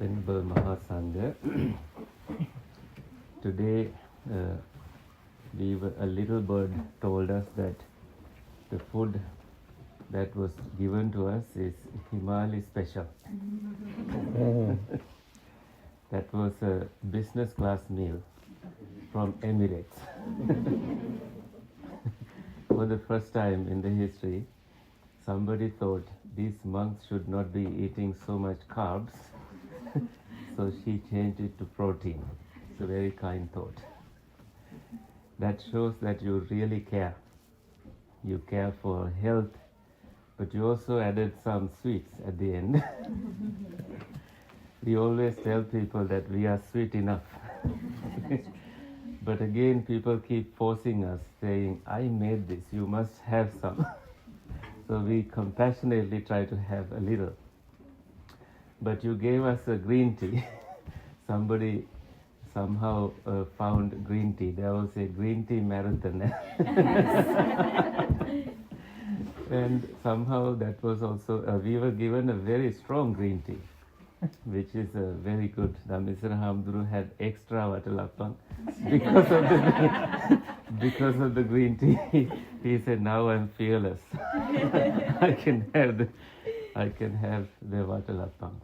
Venerable Mahasangha. Today, a little bird told us that the food that was given to us is Himalayan special. That was a business class meal from Emirates. For the first time in the history, somebody thought these monks should not be eating so much carbs, so she changed it to protein. It's a very kind thought. That shows that you really care. You care for health, but you also added some sweets at the end. We always tell people that we are sweet enough. But again, people keep forcing us, saying, I made this, you must have some. So we compassionately try to have a little. But you gave us a green tea. Somebody somehow found green tea. There was a green tea marathon. And somehow that was also, we were given a very strong green tea, which is very good. Dhammisara Hamduru had extra vatalappan because of the green tea. He said, now I'm fearless. I can have the vatalappan.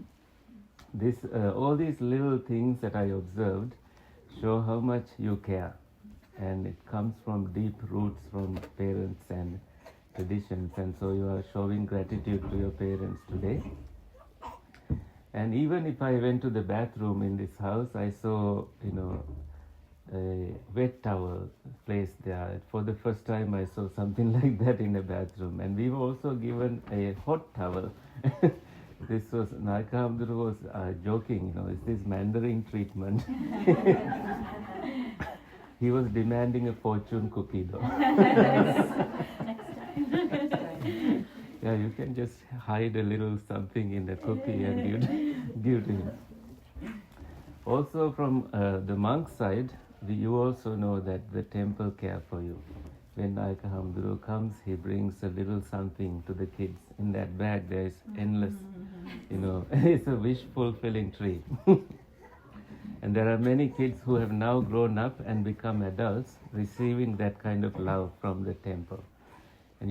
All these little things that I observed show how much you care, and it comes from deep roots from parents and traditions, and so you are showing gratitude to your parents today. And even if I went to the bathroom in this house, I saw, a wet towel placed there. For the first time, I saw something like that in a bathroom. And we were also given a hot towel. This was, Nayaka Hamduru was joking, is this Mandarin treatment? He was demanding a fortune cookie though. Yeah, you can just hide a little something in the cookie and give to him. Also from the monk side, you also know that the temple care for you. When Nayaka Hamduru comes, he brings a little something to the kids. In that bag there is endless, it's a wish-fulfilling tree. And there are many kids who have now grown up and become adults, receiving that kind of love from the temple. And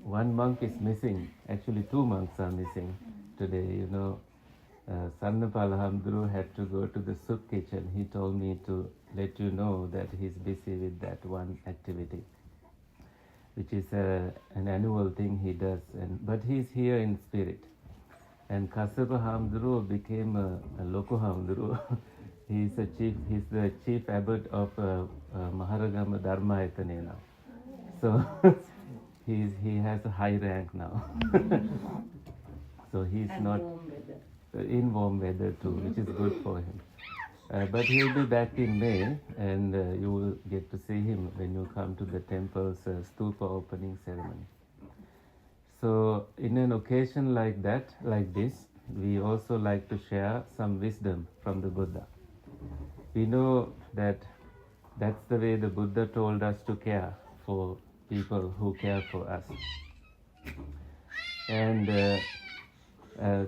one monk is missing. Actually, two monks are missing today. Sarnapala Hamduru had to go to the soup kitchen. He told me to let you know that he's busy with that one activity, which is an annual thing he does. But he's here in spirit. And Kassapa Hamduru became a Loko Hamduru. He's the chief abbot of Maharagama Dharmayatane now. So he has a high rank now. So he's and not in warm weather too, which is good for him. But he'll be back in May, and you will get to see him when you come to the temple's stupa opening ceremony. So in an occasion like this, we also like to share some wisdom from the Buddha. We know that that's the way the Buddha told us to care for people who care for us. And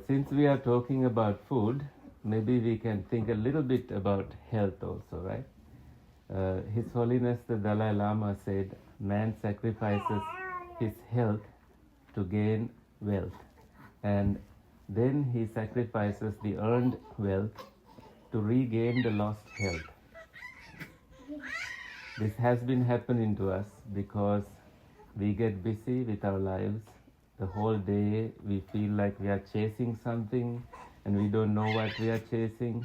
since we are talking about food, maybe we can think a little bit about health also, right? His Holiness the Dalai Lama said, man sacrifices his health to gain wealth, and then he sacrifices the earned wealth to regain the lost health. This has been happening to us because we get busy with our lives. The whole day we feel like we are chasing something and we don't know what we are chasing,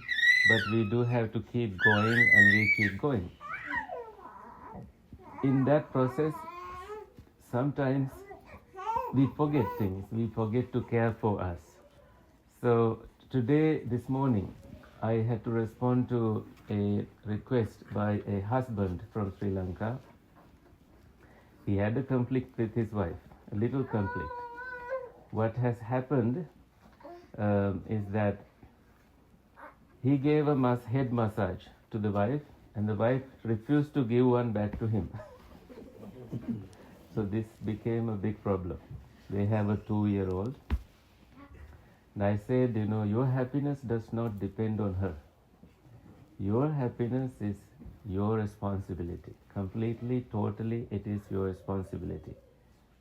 but we do have to keep going, and we keep going. In that process, sometimes we forget things. We forget to care for us. So this morning, I had to respond to a request by a husband from Sri Lanka. He had a conflict with his wife, a little conflict. What has happened is that he gave a head massage to the wife, and the wife refused to give one back to him. So this became a big problem. They have a 2-year-old. And I said, your happiness does not depend on her. Your happiness is your responsibility. Completely, totally, it is your responsibility.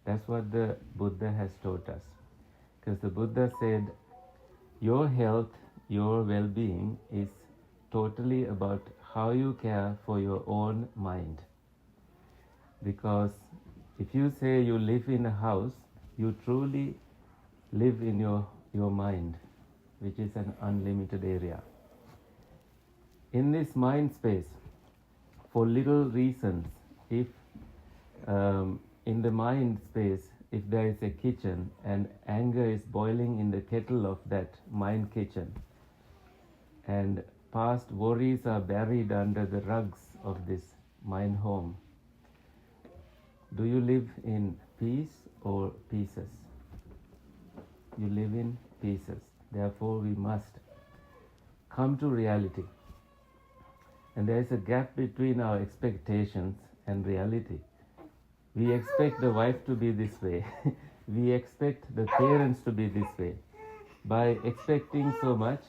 That's what the Buddha has taught us. Because the Buddha said, your health, your well being is totally about how you care for your own mind. Because if you say you live in a house, you truly live in your mind, which is an unlimited area. In this mind space, for little reasons, if in the mind space, if there is a kitchen and anger is boiling in the kettle of that mind kitchen, and past worries are buried under the rugs of this mind home, do you live in peace or pieces? You live in pieces. Therefore, we must come to reality. And there is a gap between our expectations and reality. We expect the wife to be this way. We expect the parents to be this way. By expecting so much,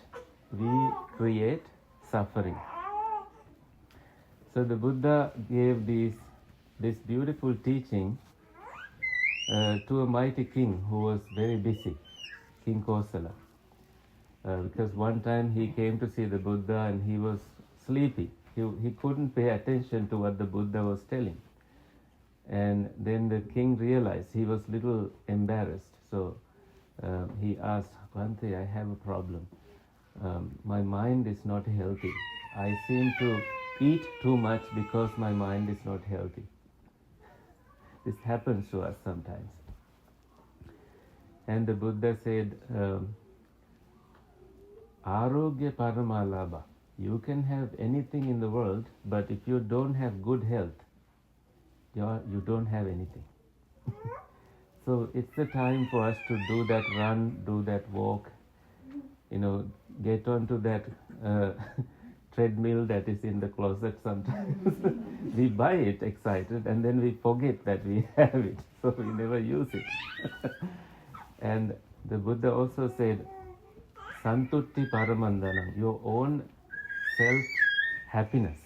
we create suffering. So the Buddha gave this beautiful teaching to a mighty king who was very busy, King Kosala. Because one time he came to see the Buddha and he was sleepy. He couldn't pay attention to what the Buddha was telling. And then the king realized he was a little embarrassed. So he asked, Bhante, I have a problem. My mind is not healthy. I seem to eat too much because my mind is not healthy. This happens to us sometimes. And the Buddha said, Arogya Paramalabha. You can have anything in the world, but if you don't have good health, you don't have anything. So it's the time for us to do that run, do that walk, get onto that treadmill that is in the closet sometimes. We buy it excited and then we forget that we have it, so we never use it. And the Buddha also said, Santutti Paramandanam, your own self-happiness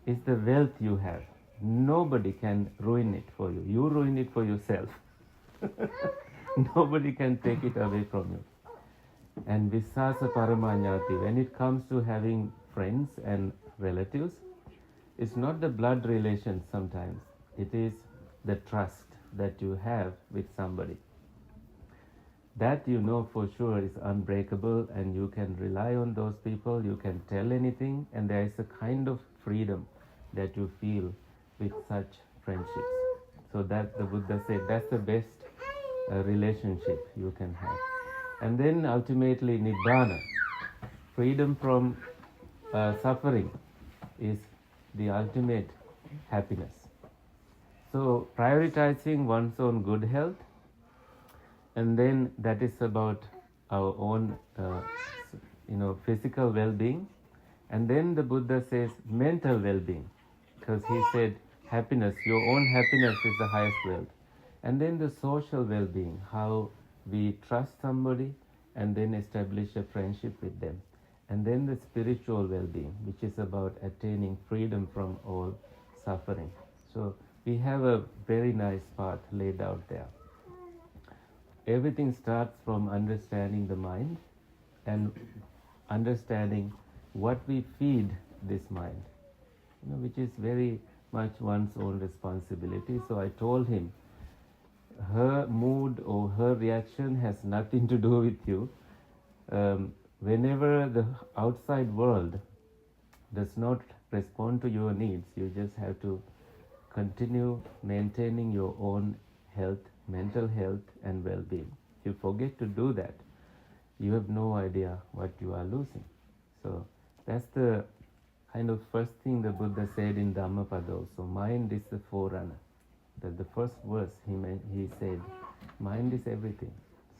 is the wealth you have. Nobody can ruin it for you. You ruin it for yourself. Nobody can take it away from you. And Vissasa Paramanyati, when it comes to having friends and relatives, it's not the blood relations sometimes. It is the trust that you have with somebody. That you know for sure is unbreakable, and you can rely on those people, you can tell anything, and there is a kind of freedom that you feel with such friendships. So that the Buddha said that's the best relationship you can have. And then ultimately Nibbana, freedom from suffering, is the ultimate happiness. So prioritizing one's own good health, and then that is about our own physical well-being. And then the Buddha says mental well-being, because he said happiness, your own happiness is the highest wealth. And then the social well-being, how we trust somebody and then establish a friendship with them. And then the spiritual well-being, which is about attaining freedom from all suffering. So we have a very nice path laid out there. Everything starts from understanding the mind and understanding what we feed this mind, which is very much one's own responsibility. So I told him, her mood or her reaction has nothing to do with you. Whenever the outside world does not respond to your needs, you just have to continue maintaining your own health, mental health and well-being. If you forget to do that, you have no idea what you are losing. So that's the kind of first thing the Buddha said in Dhammapada. So mind is the forerunner. That the first verse he said, mind is everything.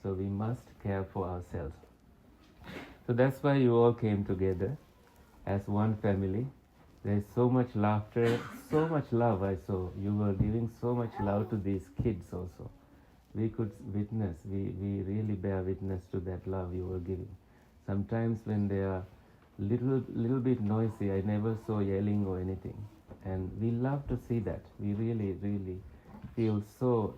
So we must care for ourselves. So that's why you all came together as one family. There is so much laughter, so much love I saw. You were giving so much love to these kids also. we could witness, we really bear witness to that love you were giving. Sometimes when they are little bit noisy, I never saw yelling or anything. And we love to see that. We really, really feel so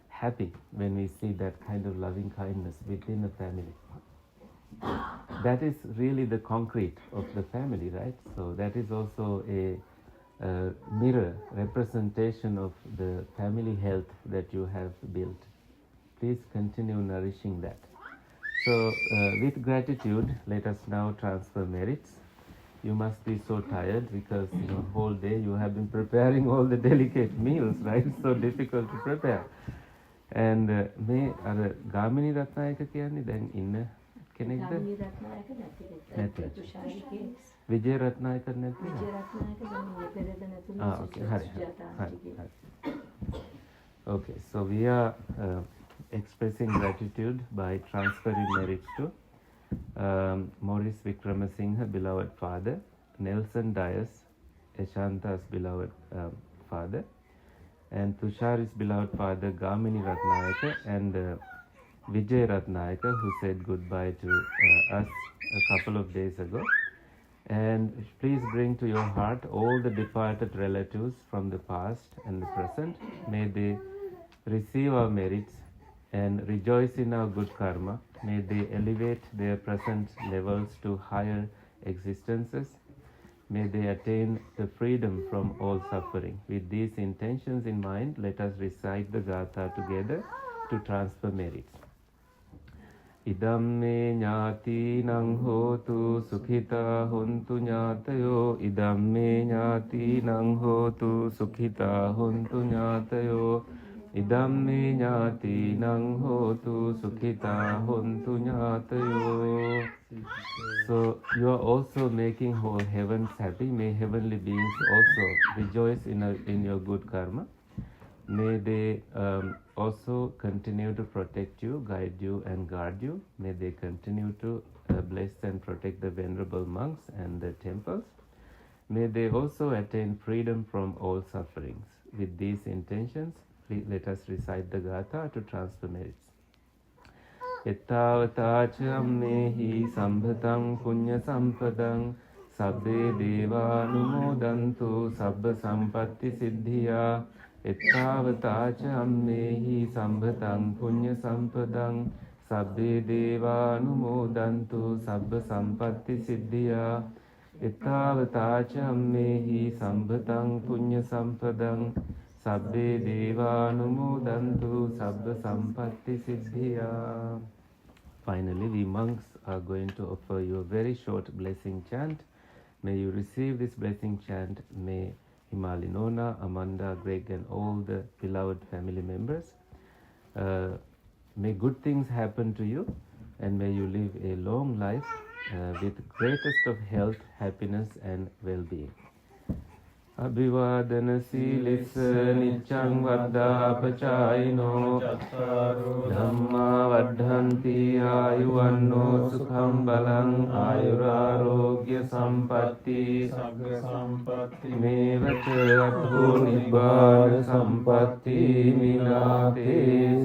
happy when we see that kind of loving kindness within a family. That is really the concrete of the family, right? So that is also a mirror representation of the family health that you have built. Please continue nourishing that. So with gratitude, let us now transfer merits. You must be so tired because whole day you have been preparing all the delicate meals, right? It's so difficult to prepare. And මේ අර ගාමිණී රත්නායක කියන්නේ දැන් ඉන්න කෙනෙක්ද? ගාමිණී රත්නායක නැති. තුෂාරිගේ විජය රත්නායක නැති. විජය රත්නායක දැන් පෙරේද නැතුණු. Okay, හරි. Okay, so we are expressing gratitude by transferring merits to Maurice Wickramasinghe, beloved father, Nelson Dias, Ashanta's beloved father, and Tushari's beloved father, Gamini Ratnayaka, and Vijay Ratnayaka, who said goodbye to us a couple of days ago. And please bring to your heart all the departed relatives from the past and the present. May they receive our merits and rejoice in our good karma. May they elevate their present levels to higher existences. May they attain the freedom from all suffering. With these intentions in mind, let us recite the Gatha together to transfer merits. Idamme ñātīnaṁ hotu sukhita hontu ñātayo. Idamme ñātīnaṁ hotu sukhita hontu ñātayo. Idamme ñātīnaṁ hotu sukhita hontu ñātayo. So you are also making whole heavens happy. May heavenly beings also rejoice in your good karma. May they also continue to protect you, guide you and guard you. May they continue to bless and protect the venerable monks and the temples. May they also attain freedom from all sufferings. With these intentions, let us recite the Gatha to transfer merits. Ettavata ammehi sambhatam punya sampadam sabbe deva numodantu sabba sampatti siddhiya. Ettavata ammehi sambhatam punya sampadam sabbe deva numodantu sabba sampatti siddhiya. Ettavata ammehi sambhatam punya sampadam sabbe deva numodantu sabba sampatti siddhiya. Finally, we monks are going to offer you a very short blessing chant. May you receive this blessing chant. May Himali Nona, Amanda, Greg and all the beloved family members, may good things happen to you and may you live a long life with greatest of health, happiness and well-being. Abhivadana Silissa Nichang Vaddha Pachayino Dhamma Vaddhanti Ayuvanno Sukham Balang Ayurarogya Sampatti Sagga Sampatti Mevacha Atho Nibbana Sampatti Minate